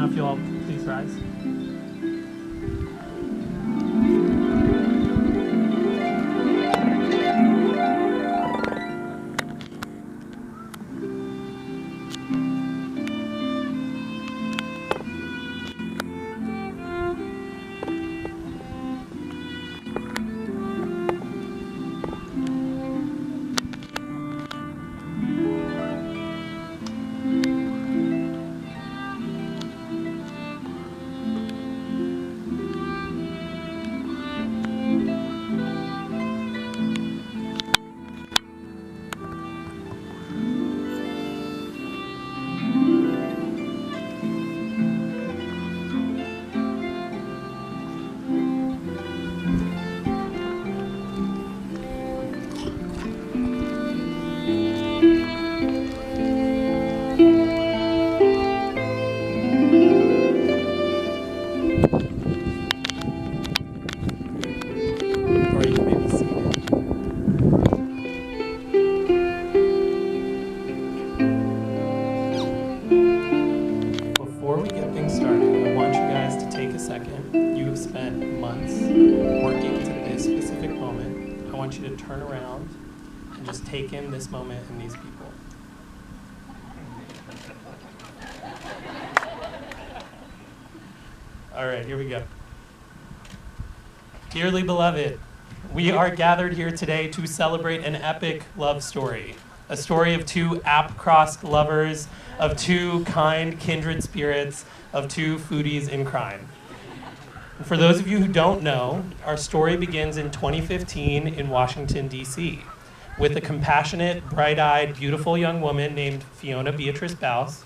if you'll all please rise. Turn around and just take in this moment and these people. All right, here we go. Dearly beloved, we are gathered here today to celebrate an epic love story, a story of two app-crossed lovers, of two kind kindred spirits, of two foodies in crime. For those of you who don't know, our story begins in 2015 in Washington, D.C., with a compassionate, bright-eyed, beautiful young woman named Fiona Beatrice Baus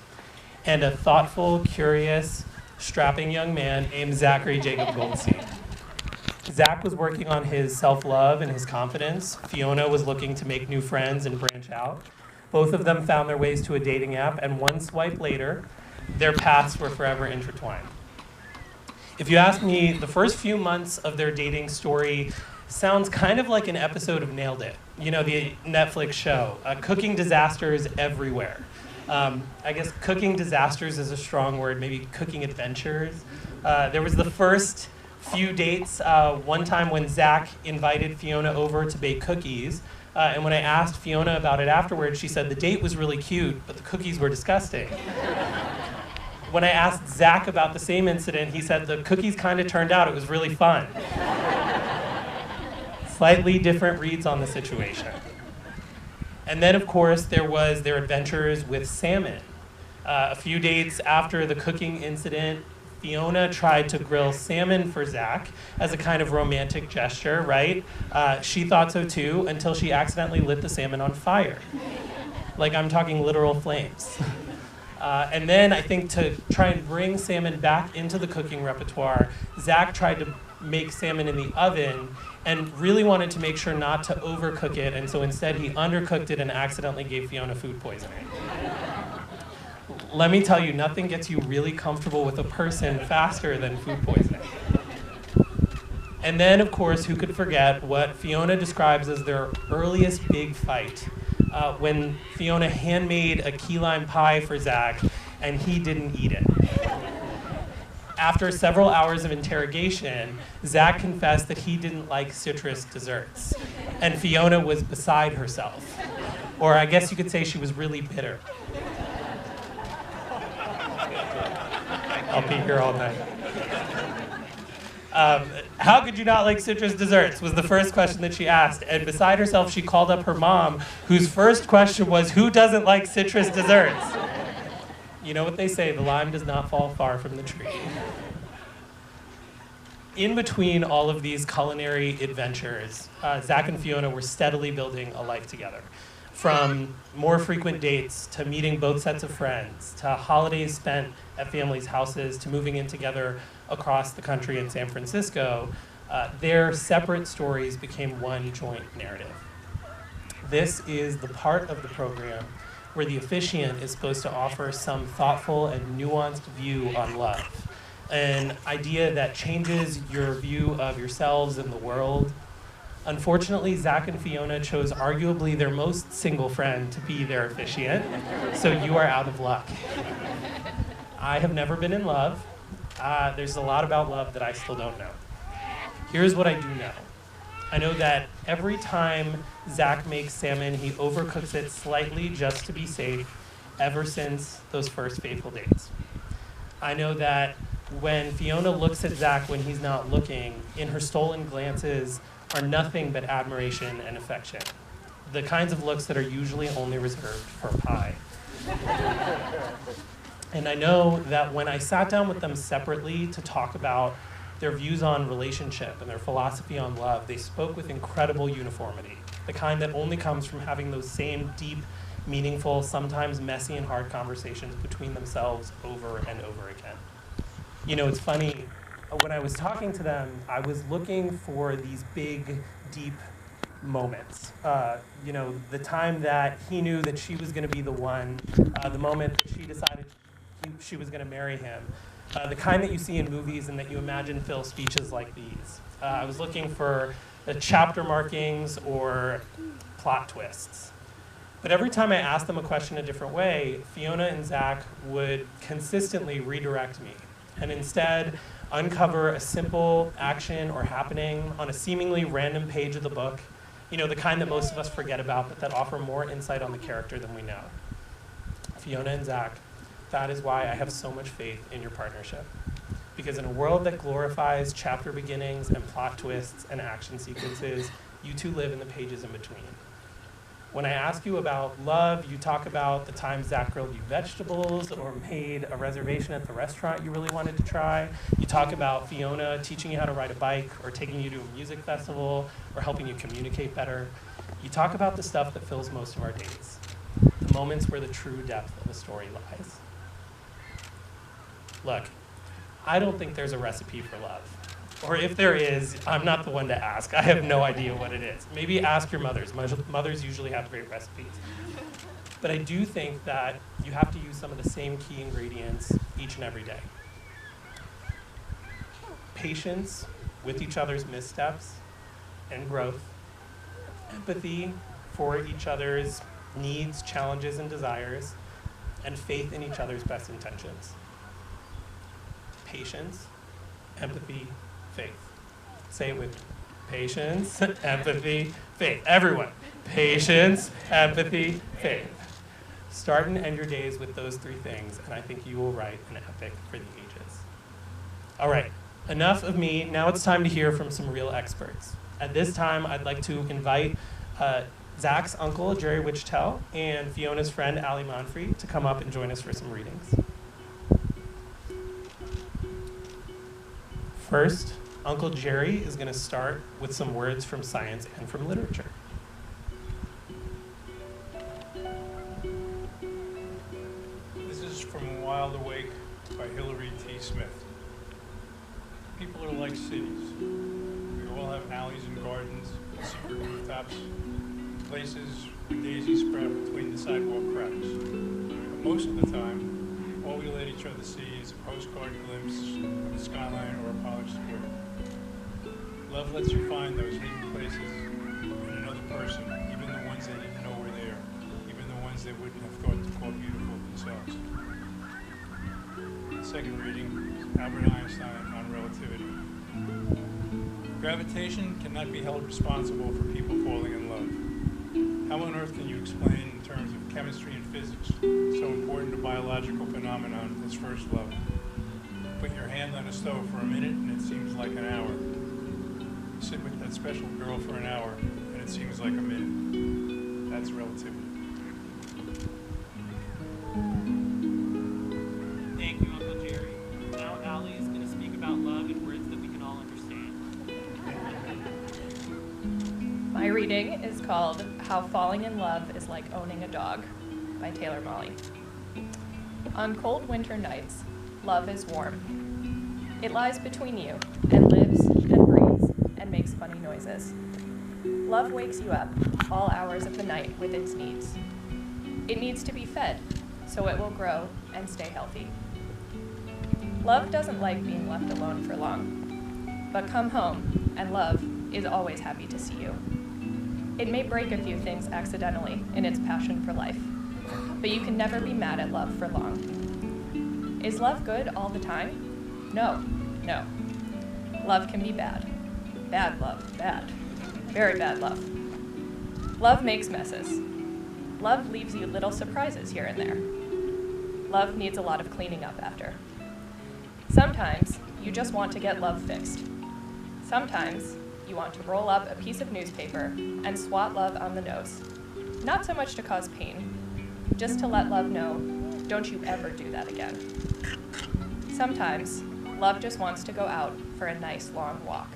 and a thoughtful, curious, strapping young man named Zachary Jacob Goldstein. Zach was working on his self-love and his confidence. Fiona was looking to make new friends and branch out. Both of them found their ways to a dating app, and one swipe later, their paths were forever intertwined. If you ask me, the first few months of their dating story sounds kind of like an episode of Nailed It, you know, the Netflix show. Cooking disasters everywhere. I guess cooking disasters is a strong word, maybe cooking adventures. There was the first few dates, one time when Zach invited Fiona over to bake cookies, and when I asked Fiona about it afterwards, she said the date was really cute, but the cookies were disgusting. When I asked Zach about the same incident, he said the cookies kind of turned out, it was really fun. Slightly different reads on the situation. And then, of course, there was their adventures with salmon. A few dates after the cooking incident, Fiona tried to grill salmon for Zach as a kind of romantic gesture, right? She thought so too, until she accidentally lit the salmon on fire. Like, I'm talking literal flames. And then I think to try and bring salmon back into the cooking repertoire, Zach tried to make salmon in the oven and really wanted to make sure not to overcook it, and so instead he undercooked it and accidentally gave Fiona food poisoning. Let me tell you, nothing gets you really comfortable with a person faster than food poisoning. And then, of course, who could forget what Fiona describes as their earliest big fight, when Fiona handmade a key lime pie for Zach, and he didn't eat it. After several hours of interrogation, Zach confessed that he didn't like citrus desserts, and Fiona was beside herself. Or I guess you could say she was really bitter. I'll be here all night. How could you not like citrus desserts was the first question that she asked. And beside herself, she called up her mom, whose first question was, who doesn't like citrus desserts? You know what they say, the lime does not fall far from the tree. In between all of these culinary adventures, Zach and Fiona were steadily building a life together. From more frequent dates, to meeting both sets of friends, to holidays spent at families' houses, to moving in together across the country in San Francisco, their separate stories became one joint narrative. This is the part of the program where the officiant is supposed to offer some thoughtful and nuanced view on love, an idea that changes your view of yourselves and the world. Unfortunately, Zach and Fiona chose arguably their most single friend to be their officiant, so you are out of luck. I have never been in love. There's a lot about love that I still don't know. Here's what I do know. I know that every time Zach makes salmon, he overcooks it slightly just to be safe, ever since those first fateful dates. I know that when Fiona looks at Zach when he's not looking, in her stolen glances are nothing but admiration and affection. The kinds of looks that are usually only reserved for pie. And I know that when I sat down with them separately to talk about their views on relationship and their philosophy on love, they spoke with incredible uniformity, the kind that only comes from having those same deep, meaningful, sometimes messy and hard conversations between themselves over and over again. You know, it's funny, when I was talking to them, I was looking for these big, deep moments. You know, the time that he knew that she was going to be the one, the moment that she decided she was going to marry him, the kind that you see in movies and that you imagine fill speeches like these. I was looking for chapter markings or plot twists. But every time I asked them a question a different way, Fiona and Zach would consistently redirect me and instead uncover a simple action or happening on a seemingly random page of the book, you know, the kind that most of us forget about, but that offer more insight on the character than we know. Fiona and Zach, that is why I have so much faith in your partnership. Because in a world that glorifies chapter beginnings and plot twists and action sequences, you two live in the pages in between. When I ask you about love, you talk about the time Zach grilled you vegetables or made a reservation at the restaurant you really wanted to try. You talk about Fiona teaching you how to ride a bike or taking you to a music festival or helping you communicate better. You talk about the stuff that fills most of our days, the moments where the true depth of a story lies. Look, I don't think there's a recipe for love. Or if there is, I'm not the one to ask. I have no idea what it is. Maybe ask your mothers. Mothers usually have great recipes. But I do think that you have to use some of the same key ingredients each and every day. Patience with each other's missteps and growth. Empathy for each other's needs, challenges, and desires. And faith in each other's best intentions. Patience, empathy, faith. Say it with me. Patience, empathy, faith. Everyone. Patience, empathy, faith. Start and end your days with those three things, and I think you will write an epic for the ages. All right, enough of me. Now it's time to hear from some real experts. At this time, I'd like to invite Zach's uncle, Jerry Wichtel, and Fiona's friend, Allie Monfrey, to come up and join us for some readings. First, Uncle Jerry is going to start with some words from science and from literature. This is from Wild Awake by Hilary T. Smith. People are like cities. We all have alleys and gardens, secret rooftops, places where daisies sprout between the sidewalk cracks. But most of the time, all we let each other see is a postcard glimpse of the skyline or a polished square. Love lets you find those hidden places in another person, even the ones they didn't know were there, even the ones they wouldn't have thought to call beautiful themselves. The second reading is Albert Einstein on relativity. Gravitation cannot be held responsible for people falling in love. How on earth can you explain in terms of chemistry and physics so important a biological phenomenon as first love? Put your hand on a stove for a minute and it seems like an hour. Sit with that special girl for an hour and it seems like a minute. That's relativity. Thank you, Uncle Jerry. Now Allie is going to speak about love in words that we can all understand. My reading is called How Falling in Love is Like Owning a Dog by Taylor Molly. On cold winter nights, love is warm. It lies between you and lives and breathes and makes funny noises. Love wakes you up all hours of the night with its needs. It needs to be fed, so it will grow and stay healthy. Love doesn't like being left alone for long, but come home and love is always happy to see you. It may break a few things accidentally in its passion for life, but you can never be mad at love for long. Is love good all the time? No, no. Love can be bad. Bad love, bad. Very bad love. Love makes messes. Love leaves you little surprises here and there. Love needs a lot of cleaning up after. Sometimes you just want to get love fixed. Sometimes you want to roll up a piece of newspaper and swat love on the nose. Not so much to cause pain, just to let love know, don't you ever do that again. Sometimes love just wants to go out for a nice long walk.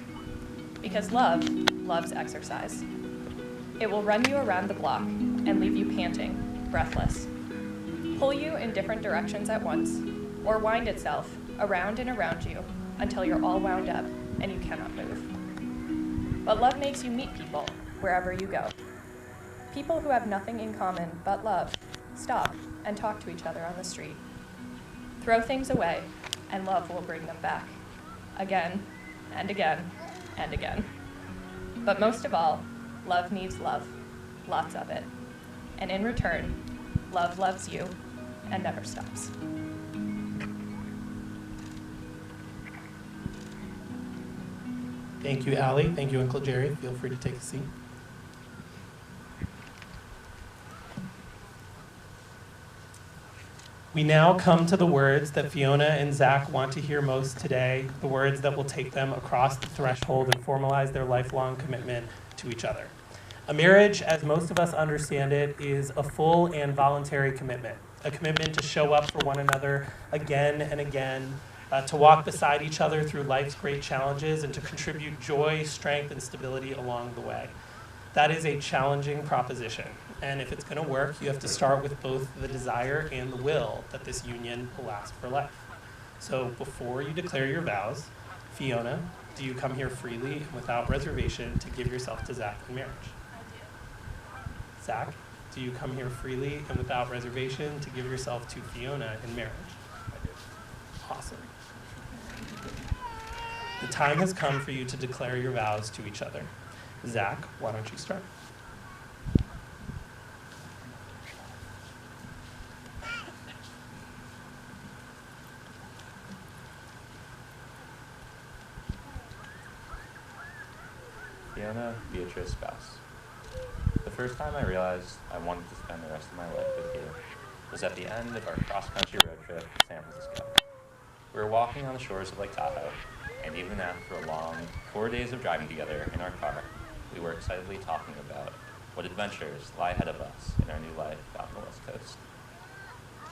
Because love loves exercise. It will run you around the block and leave you panting, breathless. Pull you in different directions at once, or wind itself around and around you until you're all wound up and you cannot move. But love makes you meet people wherever you go. People who have nothing in common but love stop and talk to each other on the street. Throw things away, and love will bring them back. Again, and again, and again. But most of all, love needs love, lots of it. And in return, love loves you and never stops. Thank you, Allie. Thank you, Uncle Jerry. Feel free to take a seat. We now come to the words that Fiona and Zach want to hear most today, the words that will take them across the threshold and formalize their lifelong commitment to each other. A marriage, as most of us understand it, is a full and voluntary commitment, a commitment to show up for one another again and again, to walk beside each other through life's great challenges, and to contribute joy, strength, and stability along the way. That is a challenging proposition. And if it's going to work, you have to start with both the desire and the will that this union will last for life. So before you declare your vows, Fiona, do you come here freely and without reservation to give yourself to Zach in marriage? I do. Zach, do you come here freely and without reservation to give yourself to Fiona in marriage? I do. Awesome. The time has come for you to declare your vows to each other. Zach, why don't you start? Fiona Beatrice Spouse. The first time I realized I wanted to spend the rest of my life with you was at the end of our cross-country road trip to San Francisco. We were walking on the shores of Lake Tahoe, and even after a long 4 days of driving together in our car, we were excitedly talking about what adventures lie ahead of us in our new life out on the West Coast.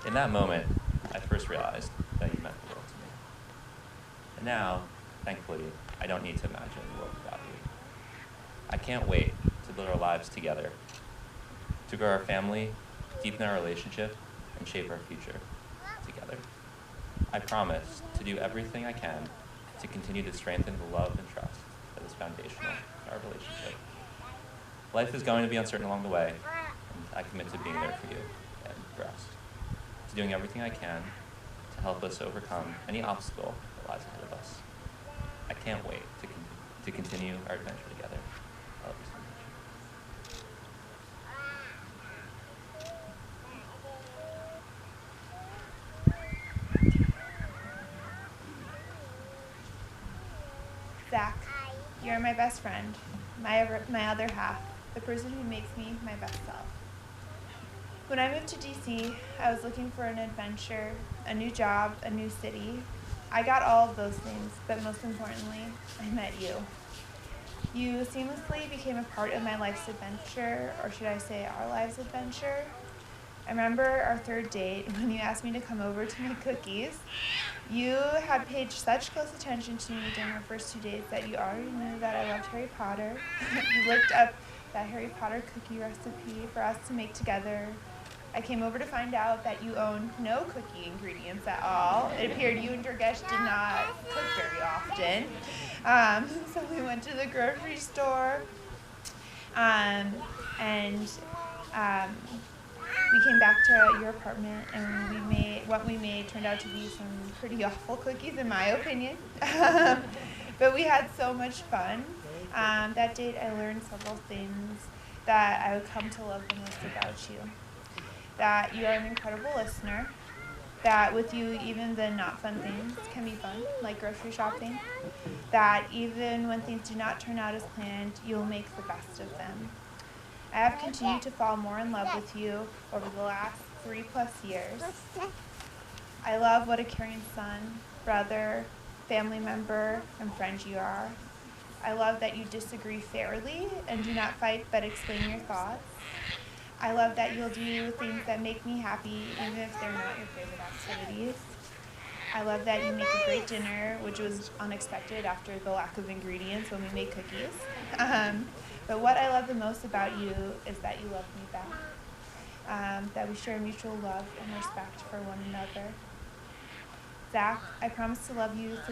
In that moment, I first realized that you meant the world to me. And now, thankfully, I don't need to imagine the world without you. I can't wait to build our lives together, to grow our family, deepen our relationship, and shape our future together. I promise to do everything I can to continue to strengthen the love and trust that is foundational in our relationship. Life is going to be uncertain along the way, and I commit to being there for you and for us, to doing everything I can to help us overcome any obstacle that lies ahead of us. I can't wait to continue our adventure together. I love you so much. Zach, you're my best friend, my other half, the person who makes me my best self. When I moved to DC, I was looking for an adventure, a new job, a new city. I got all of those things, but most importantly, I met you. You seamlessly became a part of my life's adventure, or should I say our lives' adventure. I remember our third date when you asked me to come over to make cookies. You had paid such close attention to me during our first 2 days that you already knew that I loved Harry Potter. You looked up that Harry Potter cookie recipe for us to make together. I came over to find out that you owned no cookie ingredients at all. It appeared you and Durgesh did not cook very often. So we went to the grocery store, and we came back to your apartment, and what we made turned out to be some pretty awful cookies, in my opinion. But we had so much fun. That date, I learned several things that I would come to love the most about you. That you are an incredible listener, That with you, even the not fun things can be fun, like grocery shopping. That even when things do not turn out as planned, you'll make the best of them. I have continued to fall more in love with you over the last 3+ years. I love what a caring son, brother, family member, and friend you are. I love that you disagree fairly and do not fight but explain your thoughts. I love that you'll do things that make me happy even if they're not your favorite activities. I love that you make a great dinner, which was unexpected after the lack of ingredients when we made cookies. But what I love the most about you is that you love me back. That we share mutual love and respect for one another. Zach, I promise to love you through